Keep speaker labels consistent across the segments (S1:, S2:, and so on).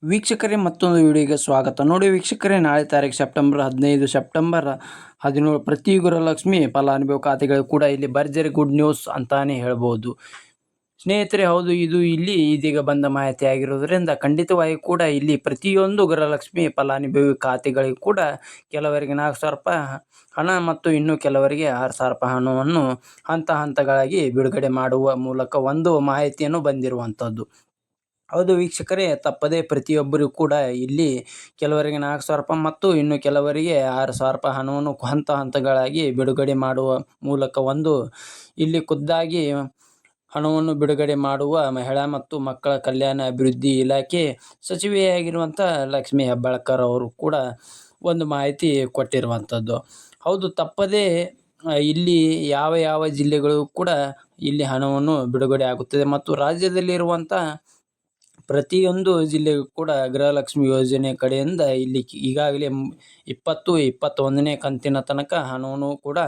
S1: ವೀಕ್ಷಕರೇ ಮತ್ತೊಂದು ವಿಡಿಯೋಗೆ ಸ್ವಾಗತ. ನೋಡಿ ವೀಕ್ಷಕರೇ, ನಾಳೆ ತಾರೀಕು ಸೆಪ್ಟೆಂಬರ್ 15, ಸೆಪ್ಟೆಂಬರ್ 17 ಪ್ರತಿ ಗೃಹಲಕ್ಷ್ಮಿ ಫಲಾನುಭವಿ ಖಾತೆಗಳು ಕೂಡ ಇಲ್ಲಿ ಭರ್ಜರಿ ಗುಡ್ ನ್ಯೂಸ್ ಅಂತಾನೆ ಹೇಳ್ಬೋದು. ಸ್ನೇಹಿತರೆ, ಹೌದು, ಇದು ಇಲ್ಲಿ ಇದೀಗ ಬಂದ ಮಾಹಿತಿ ಆಗಿರೋದ್ರಿಂದ ಖಂಡಿತವಾಗಿ ಕೂಡ ಇಲ್ಲಿ ಪ್ರತಿಯೊಂದು ಗೃಹಲಕ್ಷ್ಮಿ ಫಲಾನುಭವಿ ಖಾತೆಗಳಿಗೂ ಕೂಡ ಕೆಲವರಿಗೆ 4,000 ರೂಪಾಯಿ ಹಣ ಮತ್ತು ಇನ್ನು ಕೆಲವರಿಗೆ 6,000 ರೂಪಾಯಿ ಹಣವನ್ನು ಹಂತ ಹಂತಗಳಾಗಿ ಬಿಡುಗಡೆ ಮಾಡುವ ಮೂಲಕ ಒಂದು ಮಾಹಿತಿಯನ್ನು ಬಂದಿರುವಂಥದ್ದು. ಹೌದು ವೀಕ್ಷಕರೇ, ತಪ್ಪದೇ ಪ್ರತಿಯೊಬ್ಬರಿಗೂ ಕೂಡ ಇಲ್ಲಿ ಕೆಲವರಿಗೆ 4,000 ರೂಪಾಯಿ ಮತ್ತು ಇನ್ನು ಕೆಲವರಿಗೆ 6,000 ರೂಪಾಯಿ ಹಣವನ್ನು ಹಂತ ಹಂತಗಳಾಗಿ ಬಿಡುಗಡೆ ಮಾಡುವ ಮೂಲಕ ಒಂದು ಇಲ್ಲಿ ಖುದ್ದಾಗಿ ಹಣವನ್ನು ಬಿಡುಗಡೆ ಮಾಡುವ ಮಹಿಳಾ ಮತ್ತು ಮಕ್ಕಳ ಕಲ್ಯಾಣ ಅಭಿವೃದ್ಧಿ ಇಲಾಖೆ ಸಚಿವೆಯಾಗಿರುವಂಥ ಲಕ್ಷ್ಮೀ ಹೆಬ್ಬಾಳ್ಕರ್ ಅವರು ಕೂಡ ಒಂದು ಮಾಹಿತಿ ಕೊಟ್ಟಿರುವಂಥದ್ದು. ಹೌದು, ತಪ್ಪದೇ ಇಲ್ಲಿ ಯಾವ ಯಾವ ಜಿಲ್ಲೆಗಳು ಕೂಡ ಇಲ್ಲಿ ಹಣವನ್ನು ಬಿಡುಗಡೆ ಆಗುತ್ತದೆ ಮತ್ತು ರಾಜ್ಯದಲ್ಲಿರುವಂಥ ಪ್ರತಿಯೊಂದು ಜಿಲ್ಲೆಗೂ ಕೂಡ ಗೃಹಲಕ್ಷ್ಮಿ ಯೋಜನೆ ಕಡೆಯಿಂದ ಇಲ್ಲಿ ಈಗಾಗಲೇ 20, 21ನೇ ಕಂತಿನ ತನಕ ಹಣವನ್ನು ಕೂಡ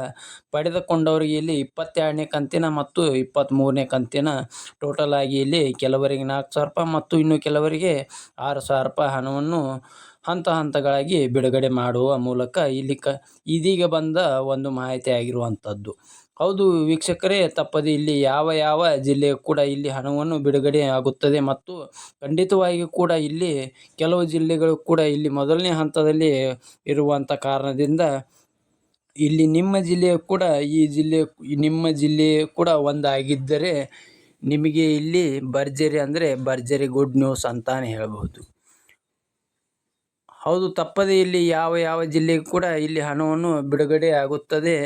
S1: ಪಡೆದುಕೊಂಡವರಿಗೆ ಇಲ್ಲಿ 22ನೇ ಕಂತಿನ ಮತ್ತು 23ನೇ ಕಂತಿನ ಟೋಟಲ್ ಆಗಿ ಇಲ್ಲಿ ಕೆಲವರಿಗೆ 4,000 ರೂಪಾಯಿ ಮತ್ತು ಇನ್ನು ಕೆಲವರಿಗೆ 6,000 ರೂಪಾಯಿ ಹಣವನ್ನು ಹಂತ ಹಂತಗಳಾಗಿ ಬಿಡುಗಡೆ ಮಾಡುವ ಮೂಲಕ ಇಲ್ಲಿ ಇದೀಗ ಬಂದ ಒಂದು ಮಾಹಿತಿ ಆಗಿರುವಂಥದ್ದು. ಹೌದು ವೀಕ್ಷಕರೇ, ತಪ್ಪದೆ ಇಲ್ಲಿ ಯಾವ ಯಾವ ಜಿಲ್ಲೆಯು ಕೂಡ ಇಲ್ಲಿ ಹಣವನ್ನು ಬಿಡುಗಡೆ ಆಗುತ್ತದೆ ಮತ್ತು ಖಂಡಿತವಾಗಿಯೂ ಕೂಡ ಇಲ್ಲಿ ಕೆಲವು ಜಿಲ್ಲೆಗಳು ಕೂಡ ಇಲ್ಲಿ ಮೊದಲನೇ ಹಂತದಲ್ಲಿ ಇರುವಂಥ ಕಾರಣದಿಂದ ಇಲ್ಲಿ ನಿಮ್ಮ ಜಿಲ್ಲೆಯು ಕೂಡ ನಿಮ್ಮ ಜಿಲ್ಲೆ ಕೂಡ ಒಂದಾಗಿದ್ದರೆ ನಿಮಗೆ ಇಲ್ಲಿ ಭರ್ಜರಿ ಅಂದರೆ ಭರ್ಜರಿ ಗುಡ್ ನ್ಯೂಸ್ ಅಂತಾನೆ ಹೇಳ್ಬೋದು. ಹೌದು, ತಪ್ಪದೆ ಇಲ್ಲಿ ಯಾವ ಯಾವ ಜಿಲ್ಲೆಗೂ ಕೂಡ ಇಲ್ಲಿ ಹಣವನ್ನು ಬಿಡುಗಡೆ ಆಗುತ್ತದೆ,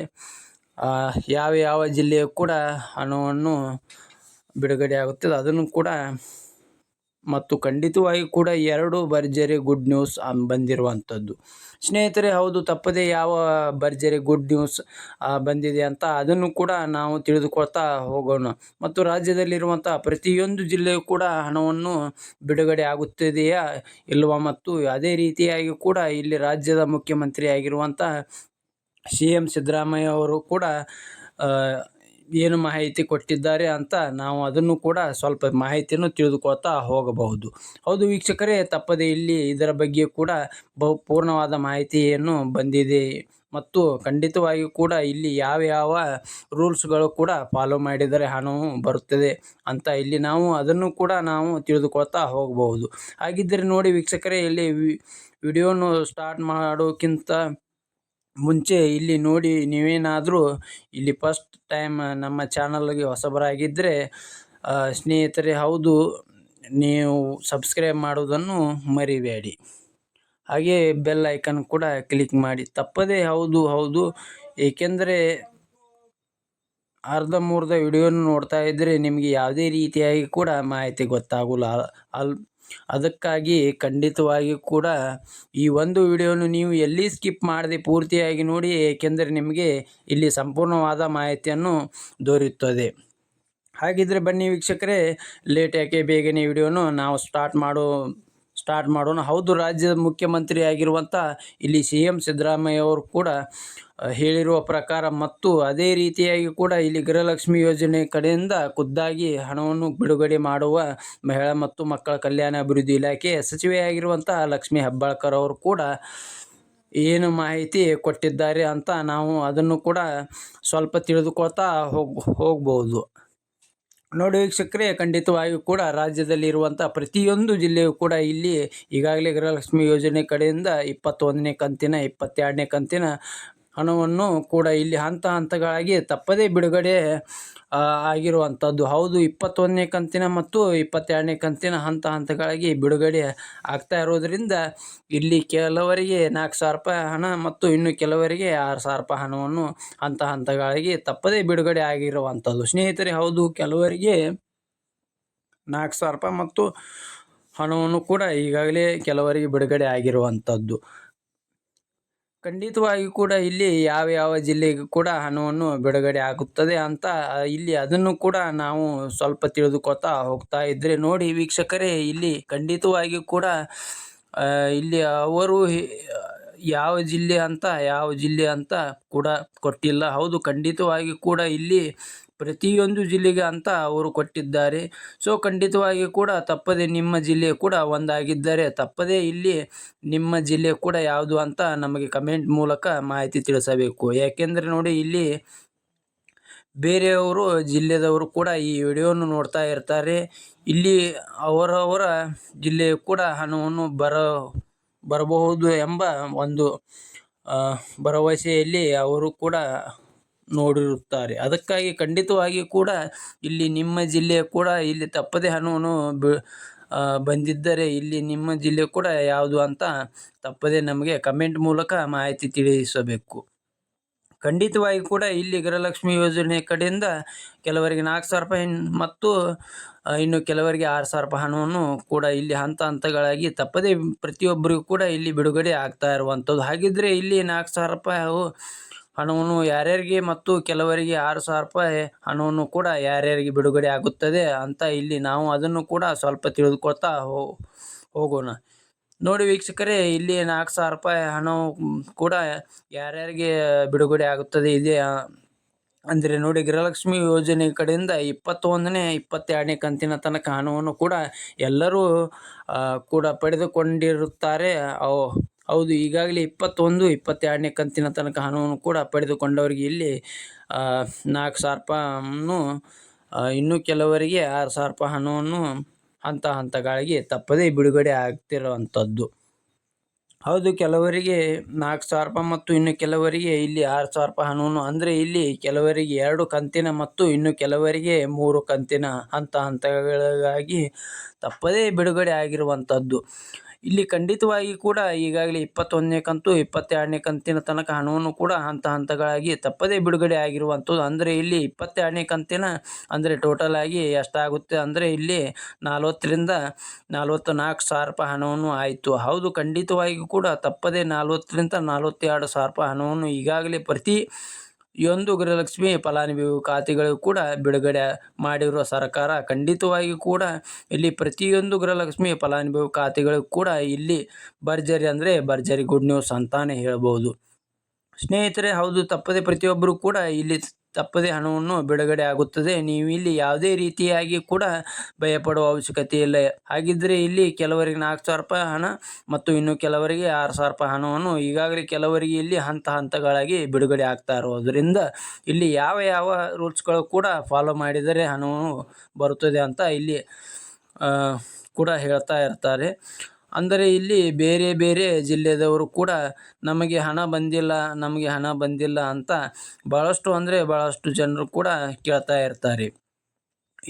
S1: ಯಾವ ಯಾವ ಜಿಲ್ಲೆಯು ಕೂಡ ಹಣವನ್ನು ಬಿಡುಗಡೆ ಆಗುತ್ತದೆ ಅದನ್ನು ಕೂಡ ಮತ್ತು ಖಂಡಿತವಾಗಿ ಕೂಡ 2 ಭರ್ಜರಿ ಗುಡ್ ನ್ಯೂಸ್ ಬಂದಿರುವಂಥದ್ದು. ಸ್ನೇಹಿತರೆ, ಹೌದು, ತಪ್ಪದೆ ಯಾವ ಭರ್ಜರಿ ಗುಡ್ ನ್ಯೂಸ್ ಬಂದಿದೆ ಅಂತ ಅದನ್ನು ಕೂಡ ನಾವು ತಿಳಿದುಕೊಳ್ತಾ ಹೋಗೋಣ ಮತ್ತು ರಾಜ್ಯದಲ್ಲಿರುವಂಥ ಪ್ರತಿಯೊಂದು ಜಿಲ್ಲೆಯೂ ಕೂಡ ಹಣವನ್ನು ಬಿಡುಗಡೆ ಆಗುತ್ತಿದೆಯಾ ಇಲ್ವಾ ಮತ್ತು ಅದೇ ರೀತಿಯಾಗಿ ಕೂಡ ಇಲ್ಲಿ ರಾಜ್ಯದ ಮುಖ್ಯಮಂತ್ರಿ ಆಗಿರುವಂಥ CM ಸಿದ್ದರಾಮಯ್ಯ ಅವರು ಕೂಡ ಏನು ಮಾಹಿತಿ ಕೊಟ್ಟಿದ್ದಾರೆ ಅಂತ ನಾವು ಅದನ್ನು ಕೂಡ ಸ್ವಲ್ಪ ಮಾಹಿತಿಯನ್ನು ತಿಳಿದುಕೊಳ್ತಾ ಹೋಗಬಹುದು. ಹೌದು ವೀಕ್ಷಕರೇ, ತಪ್ಪದೆ ಇಲ್ಲಿ ಇದರ ಬಗ್ಗೆ ಕೂಡ ಪೂರ್ಣವಾದ ಮಾಹಿತಿಯನ್ನು ಬಂದಿದೆ ಮತ್ತು ಖಂಡಿತವಾಗಿಯೂ ಕೂಡ ಇಲ್ಲಿ ಯಾವ ಯಾವ ರೂಲ್ಸ್ಗಳು ಕೂಡ ಫಾಲೋ ಮಾಡಿದರೆ ಹಣವು ಬರುತ್ತದೆ ಅಂತ ಇಲ್ಲಿ ನಾವು ಅದನ್ನು ಕೂಡ ನಾವು ತಿಳಿದುಕೊಳ್ತಾ ಹೋಗಬಹುದು. ಹಾಗಿದ್ದರೆ ನೋಡಿ ವೀಕ್ಷಕರೇ, ಇಲ್ಲಿ ವಿಡಿಯೋನು ಸ್ಟಾರ್ಟ್ ಮಾಡೋಕ್ಕಿಂತ ಮುಂಚೆ ಇಲ್ಲಿ ನೋಡಿ, ನೀವೇನಾದರೂ ಇಲ್ಲಿ ಫಸ್ಟ್ ಟೈಮ್ ನಮ್ಮ ಚಾನಲ್ಗೆ ಹೊಸಬರಾಗಿದ್ದರೆ ಸ್ನೇಹಿತರೆ, ಹೌದು, ನೀವು ಸಬ್ಸ್ಕ್ರೈಬ್ ಮಾಡೋದನ್ನು ಮರಿಬೇಡಿ. ಹಾಗೆ ಬೆಲ್ ಐಕನ್ ಕೂಡ ಕ್ಲಿಕ್ ಮಾಡಿ ತಪ್ಪದೇ. ಹೌದು, ಏಕೆಂದರೆ ಅರ್ಧಂಬರ್ಧ ವಿಡಿಯೋನ ನೋಡ್ತಾ ಇದ್ದರೆ ನಿಮಗೆ ಯಾವುದೇ ರೀತಿಯಾಗಿ ಕೂಡ ಮಾಹಿತಿ ಗೊತ್ತಾಗೋಲ್ಲ. ಅದಕ್ಕಾಗಿ ಖಂಡಿತವಾಗಿ ಕೂಡ ಈ ಒಂದು ವಿಡಿಯೋನು ನೀವು ಎಲ್ಲಿ ಸ್ಕಿಪ್ ಮಾಡದೆ ಪೂರ್ತಿಯಾಗಿ ನೋಡಿ, ಏಕೆಂದರೆ ನಿಮಗೆ ಇಲ್ಲಿ ಸಂಪೂರ್ಣವಾದ ಮಾಹಿತಿಯನ್ನು ದೊರೆಯುತ್ತದೆ. ಹಾಗಿದ್ರೆ ಬನ್ನಿ ವೀಕ್ಷಕರೇ, ಲೇಟ್ ಯಾಕೆ, ಬೇಗನೆ ವಿಡಿಯೋನು ನಾವು ಸ್ಟಾರ್ಟ್ ಮಾಡೋಣ. ಹೌದು, ರಾಜ್ಯದ ಮುಖ್ಯಮಂತ್ರಿ ಆಗಿರುವಂಥ ಇಲ್ಲಿ CM ಸಿದ್ದರಾಮಯ್ಯ ಅವರು ಕೂಡ ಹೇಳಿರುವ ಪ್ರಕಾರ ಮತ್ತು ಅದೇ ರೀತಿಯಾಗಿ ಕೂಡ ಇಲ್ಲಿ ಗೃಹಲಕ್ಷ್ಮಿ ಯೋಜನೆ ಕಡೆಯಿಂದ ಖುದ್ದಾಗಿ ಹಣವನ್ನು ಬಿಡುಗಡೆ ಮಾಡುವ ಮಹಿಳಾ ಮತ್ತು ಮಕ್ಕಳ ಕಲ್ಯಾಣ ಅಭಿವೃದ್ಧಿ ಇಲಾಖೆ ಸಚಿವೆಯಾಗಿರುವಂಥ ಲಕ್ಷ್ಮೀ ಹೆಬ್ಬಾಳ್ಕರ್ ಅವರು ಕೂಡ ಏನು ಮಾಹಿತಿ ಕೊಟ್ಟಿದ್ದಾರೆ ಅಂತ ನಾವು ಅದನ್ನು ಕೂಡ ಸ್ವಲ್ಪ ತಿಳಿದುಕೊಳ್ತಾ ಹೋಗ್ಬೋದು. ನೋಡಿ ವೀಕ್ಷಕರೇ, ಖಂಡಿತವಾಗಿಯೂ ಕೂಡ ರಾಜ್ಯದಲ್ಲಿರುವಂಥ ಪ್ರತಿಯೊಂದು ಜಿಲ್ಲೆಯೂ ಕೂಡ ಇಲ್ಲಿ ಈಗಾಗಲೇ ಗೃಹಲಕ್ಷ್ಮಿ ಯೋಜನೆ ಕಡೆಯಿಂದ 21ನೇ ಕಂತಿನ 22ನೇ ಕಂತಿನ ಹಣವನ್ನು ಕೂಡ ಇಲ್ಲಿ ಹಂತ ಹಂತಗಳಾಗಿ ತಪ್ಪದೇ ಬಿಡುಗಡೆ ಆಗಿರುವಂಥದ್ದು. ಹೌದು, 21ನೇ ಕಂತಿನ ಮತ್ತು 22ನೇ ಕಂತಿನ ಹಂತ ಹಂತಗಳಾಗಿ ಬಿಡುಗಡೆ ಆಗ್ತಾ ಇರೋದರಿಂದ ಇಲ್ಲಿ ಕೆಲವರಿಗೆ 4,000 ರೂಪಾಯಿ ಹಣ ಮತ್ತು ಇನ್ನು ಕೆಲವರಿಗೆ 6,000 ರೂಪಾಯಿ ಹಣವನ್ನು ಹಂತ ಹಂತಗಳಾಗಿ ತಪ್ಪದೇ ಬಿಡುಗಡೆ ಆಗಿರುವಂಥದ್ದು. ಸ್ನೇಹಿತರೆ, ಹೌದು, ಕೆಲವರಿಗೆ 4,000 ರೂಪಾಯಿ ಮತ್ತು ಹಣವನ್ನು ಕೂಡ ಈಗಾಗಲೇ ಕೆಲವರಿಗೆ ಬಿಡುಗಡೆ ಆಗಿರುವಂಥದ್ದು. ಖಂಡಿತವಾಗಿ ಕೂಡ ಇಲ್ಲಿ ಯಾವ ಯಾವ ಜಿಲ್ಲೆಗೂ ಕೂಡ ಹಣವನ್ನು ಬಿಡುಗಡೆ ಆಗುತ್ತದೆ ಅಂತ ಇಲ್ಲಿ ಅದನ್ನು ಕೂಡ ನಾವು ಸ್ವಲ್ಪ ತಿಳಿದುಕೊಳ್ತಾ ಹೋಗ್ತಾ ಇದ್ದರೆ ನೋಡಿ ವೀಕ್ಷಕರೇ, ಇಲ್ಲಿ ಖಂಡಿತವಾಗಿಯೂ ಕೂಡ ಇಲ್ಲಿ ಅವರು ಯಾವ ಜಿಲ್ಲೆ ಅಂತ ಕೂಡ ಕೊಟ್ಟಿಲ್ಲ. ಹೌದು, ಖಂಡಿತವಾಗಿ ಕೂಡ ಇಲ್ಲಿ ಪ್ರತಿಯೊಂದು ಜಿಲ್ಲೆಗೆ ಅಂತ ಅವರು ಕೊಟ್ಟಿದ್ದಾರೆ. ಸೊ ಖಂಡಿತವಾಗಿ ಕೂಡ ತಪ್ಪದೆ ನಿಮ್ಮ ಜಿಲ್ಲೆ ಕೂಡ ಒಂದಾಗಿದ್ದರೆ ತಪ್ಪದೇ ಇಲ್ಲಿ ನಿಮ್ಮ ಜಿಲ್ಲೆ ಕೂಡ ಯಾವುದು ಅಂತ ನಮಗೆ ಕಮೆಂಟ್ ಮೂಲಕ ಮಾಹಿತಿ ತಿಳಿಸಬೇಕು. ಯಾಕೆಂದರೆ ನೋಡಿ, ಇಲ್ಲಿ ಬೇರೆಯವರು ಜಿಲ್ಲೆದವರು ಕೂಡ ಈ ವಿಡಿಯೋವನ್ನು ನೋಡ್ತಾ ಇರ್ತಾರೆ. ಇಲ್ಲಿ ಅವರವರ ಜಿಲ್ಲೆಯು ಕೂಡ ಹಣವನ್ನು ಬರಬಹುದು ಎಂಬ ಒಂದು ಭರವಸೆಯಲ್ಲಿ ಅವರು ಕೂಡ ನೋಡಿರುತ್ತಾರೆ. ಅದಕ್ಕಾಗಿ ಖಂಡಿತವಾಗಿ ಕೂಡ ಇಲ್ಲಿ ನಿಮ್ಮ ಜಿಲ್ಲೆ ಕೂಡ ಇಲ್ಲಿ ತಪ್ಪದೆ ಹಣವನ್ನು ಬಂದಿದ್ದರೆ ಇಲ್ಲಿ ನಿಮ್ಮ ಜಿಲ್ಲೆ ಕೂಡ ಯಾವುದು ಅಂತ ತಪ್ಪದೆ ನಮಗೆ ಕಮೆಂಟ್ ಮೂಲಕ ಮಾಹಿತಿ ತಿಳಿಸಬೇಕು. ಖಂಡಿತವಾಗಿ ಕೂಡ ಇಲ್ಲಿ ಗೃಹಲಕ್ಷ್ಮಿ ಯೋಜನೆ ಕಡೆಯಿಂದ ಕೆಲವರಿಗೆ 4,000 ರೂಪಾಯಿ ಮತ್ತು ಇನ್ನು ಕೆಲವರಿಗೆ 6,000 ರೂಪಾಯಿ ಹಣವನ್ನು ಕೂಡ ಇಲ್ಲಿ ಹಂತಗಳಾಗಿ ತಪ್ಪದೇ ಪ್ರತಿಯೊಬ್ಬರಿಗೂ ಕೂಡ ಇಲ್ಲಿ ಬಿಡುಗಡೆ ಆಗ್ತಾ ಇರುವಂಥದ್ದು. ಹಾಗಿದ್ರೆ ಇಲ್ಲಿ 4,000 ರೂಪಾಯಿ ಹಣವನ್ನು ಯಾರ್ಯಾರಿಗೆ ಮತ್ತು ಕೆಲವರಿಗೆ 6,000 ರೂಪಾಯಿ ಹಣವನ್ನು ಕೂಡ ಯಾರ್ಯಾರಿಗೆ ಬಿಡುಗಡೆ ಆಗುತ್ತದೆ ಅಂತ ಇಲ್ಲಿ ನಾವು ಅದನ್ನು ಕೂಡ ಸ್ವಲ್ಪ ತಿಳಿದುಕೊಳ್ತಾ ಹೋಗೋಣ. ನೋಡಿ ವೀಕ್ಷಕರೇ, ಇಲ್ಲಿ 4,000 ರೂಪಾಯಿ ಹಣವು ಕೂಡ ಯಾರ್ಯಾರಿಗೆ ಬಿಡುಗಡೆ ಆಗುತ್ತದೆ ಇದೆ ಅಂದರೆ ನೋಡಿ, ಗೃಹಲಕ್ಷ್ಮಿ ಯೋಜನೆ ಕಡೆಯಿಂದ 21ನೇ 22ನೇ ಕಂತಿನ ತನಕ ಹಣವನ್ನು ಕೂಡ ಎಲ್ಲರೂ ಕೂಡ ಪಡೆದುಕೊಂಡಿರುತ್ತಾರೆ. ಹೌದು, ಈಗಾಗಲೇ 21, 22ನೇ ಕಂತಿನ ತನಕ ಹಣವನ್ನು ಕೂಡ ಪಡೆದುಕೊಂಡವರಿಗೆ ಇಲ್ಲಿ 4,000 ರೂಪಾಯಿಯನ್ನು, ಇನ್ನು ಕೆಲವರಿಗೆ 6,000 ರೂಪಾಯಿ ಹಣವನ್ನು ಹಂತಗಳಿಗೆ ತಪ್ಪದೇ ಬಿಡುಗಡೆ ಆಗ್ತಿರುವಂಥದ್ದು. ಹೌದು, ಕೆಲವರಿಗೆ 4,000 ರೂಪಾಯಿ ಮತ್ತು ಇನ್ನು ಕೆಲವರಿಗೆ ಇಲ್ಲಿ 6,000 ರೂಪಾಯಿ ಹಣವನ್ನು, ಅಂದರೆ ಇಲ್ಲಿ ಕೆಲವರಿಗೆ 2 ಕಂತಿನ ಮತ್ತು ಇನ್ನು ಕೆಲವರಿಗೆ 3 ಕಂತಿನ ಹಂತಗಳಿಗಾಗಿ ತಪ್ಪದೇ ಬಿಡುಗಡೆ ಆಗಿರುವಂಥದ್ದು. ಇಲ್ಲಿ ಖಂಡಿತವಾಗಿ ಕೂಡ ಈಗಾಗಲೇ 21ನೇ ಕಂತು 22ನೇ ಕಂತಿನ ತನಕ ಹಣವನ್ನು ಕೂಡ ಹಂತಗಳಾಗಿ ತಪ್ಪದೇ ಬಿಡುಗಡೆ ಆಗಿರುವಂಥದ್ದು. ಅಂದರೆ ಇಲ್ಲಿ 22ನೇ ಕಂತಿನ ಅಂದರೆ ಟೋಟಲ್ ಆಗಿ ಎಷ್ಟಾಗುತ್ತೆ ಅಂದರೆ ಇಲ್ಲಿ 40ರಿಂದ 44,000 ರೂಪಾಯಿ ಹಣವನ್ನು ಆಯಿತು. ಹೌದು, ಖಂಡಿತವಾಗಿ ಕೂಡ ತಪ್ಪದೇ 40ರಿಂದ 42,000 ರೂಪಾಯಿ ಹಣವನ್ನು ಈಗಾಗಲೇ ಪ್ರತಿಯೊಂದು ಗೃಹಲಕ್ಷ್ಮಿ ಫಲಾನುಭವಿ ಖಾತೆಗಳಿಗೂ ಕೂಡ ಬಿಡುಗಡೆ ಮಾಡಿರುವ ಸರ್ಕಾರ. ಖಂಡಿತವಾಗಿ ಕೂಡ ಇಲ್ಲಿ ಪ್ರತಿಯೊಂದು ಗೃಹಲಕ್ಷ್ಮಿ ಫಲಾನುಭವಿ ಖಾತೆಗಳಿಗೂ ಕೂಡ ಇಲ್ಲಿ ಭರ್ಜರಿ ಗುಡ್ ನ್ಯೂಸ್ ಅಂತಾನೆ ಹೇಳ್ಬೋದು ಸ್ನೇಹಿತರೆ. ಹೌದು, ತಪ್ಪದೆ ಪ್ರತಿಯೊಬ್ಬರು ಕೂಡ ಇಲ್ಲಿ ತಪ್ಪದೆ ಹಣವನ್ನು ಬಿಡುಗಡೆ ಆಗುತ್ತದೆ. ನೀವು ಇಲ್ಲಿ ಯಾವುದೇ ರೀತಿಯಾಗಿ ಕೂಡ ಭಯಪಡುವ ಅವಶ್ಯಕತೆ ಇಲ್ಲ. ಹಾಗಿದ್ದರೆ ಇಲ್ಲಿ ಕೆಲವರಿಗೆ 4,000 ರೂಪಾಯಿ ಹಣ ಮತ್ತು ಇನ್ನು ಕೆಲವರಿಗೆ 6,000 ರೂಪಾಯಿ ಹಣವನ್ನು ಈಗಾಗಲೇ ಕೆಲವರಿಗೆ ಇಲ್ಲಿ ಹಂತಗಳಾಗಿ ಬಿಡುಗಡೆ ಆಗ್ತಾ ಇರೋದ್ರಿಂದ ಇಲ್ಲಿ ಯಾವ ರೂಲ್ಸ್ಗಳು ಕೂಡ ಫಾಲೋ ಮಾಡಿದರೆ ಹಣವು ಬರುತ್ತದೆ ಅಂತ ಇಲ್ಲಿ ಕೂಡ ಹೇಳ್ತಾ ಇರ್ತಾರೆ. ಅಂದರೆ ಇಲ್ಲಿ ಬೇರೆ ಜಿಲ್ಲೆದವರು ಕೂಡ ನಮಗೆ ಹಣ ಬಂದಿಲ್ಲ ಅಂತ ಭಾಳಷ್ಟು ಜನರು ಕೂಡ ಕೇಳ್ತಾ ಇರ್ತಾರೆ.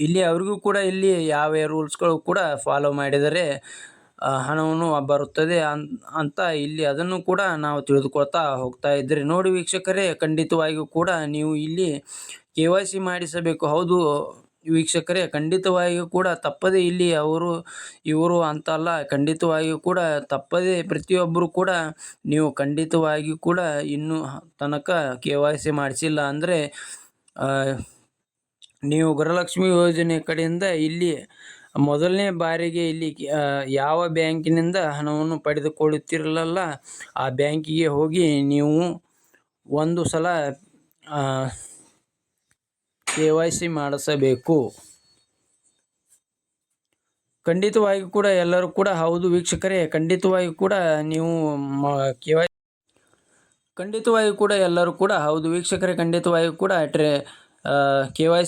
S1: ಇಲ್ಲಿ ಅವರಿಗೂ ಕೂಡ ಇಲ್ಲಿ ಯಾವ ರೂಲ್ಸ್ಗಳು ಕೂಡ ಫಾಲೋ ಮಾಡಿದರೆ ಹಣವನ್ನು ಬರುತ್ತದೆ ಅಂತ ಇಲ್ಲಿ ಅದನ್ನು ಕೂಡ ನಾವು ತಿಳಿದುಕೊಳ್ತಾ ಹೋಗ್ತಾ ಇದ್ದರೆ ನೋಡಿ ವೀಕ್ಷಕರೇ, ಖಂಡಿತವಾಗಿಯೂ ಕೂಡ ನೀವು ಇಲ್ಲಿ KYC ಮಾಡಿಸಬೇಕು. ಹೌದು ವೀಕ್ಷಕರೇ, ಖಂಡಿತವಾಗಿಯೂ ಕೂಡ ತಪ್ಪದೆ ಇಲ್ಲಿ ಇವರು ಅಂತಲ್ಲ, ಖಂಡಿತವಾಗಿಯೂ ಕೂಡ ತಪ್ಪದೆ ಪ್ರತಿಯೊಬ್ಬರು ಕೂಡ ನೀವು ಖಂಡಿತವಾಗಿಯೂ ಕೂಡ ಇನ್ನೂ ತನಕ KYC ಮಾಡಿಸಿಲ್ಲ ಅಂದರೆ ನೀವು ಗೃಹಲಕ್ಷ್ಮಿ ಯೋಜನೆ ಕಡೆಯಿಂದ ಇಲ್ಲಿ ಮೊದಲನೇ ಬಾರಿಗೆ ಇಲ್ಲಿ ಯಾವ ಬ್ಯಾಂಕಿನಿಂದ ಹಣವನ್ನು ಪಡೆದುಕೊಳ್ಳುತ್ತಿರಲಿಲ್ಲ ಆ ಬ್ಯಾಂಕಿಗೆ ಹೋಗಿ ನೀವು ಒಂದು ಸಲ KYC ಮಾಡಿಸಬೇಕು. ಖಂಡಿತವಾಗಿ ಕೂಡ ಎಲ್ಲರೂ ಕೂಡ ಹೌದು ವೀಕ್ಷಕರೇ, ಖಂಡಿತವಾಗಿ ಕೂಡ ನೀವು ಖಂಡಿತವಾಗಿ ಕೂಡ ಎಲ್ಲರೂ ಕೂಡ ಹೌದು ವೀಕ್ಷಕರೇ, ಖಂಡಿತವಾಗಿ ಕೂಡ KYC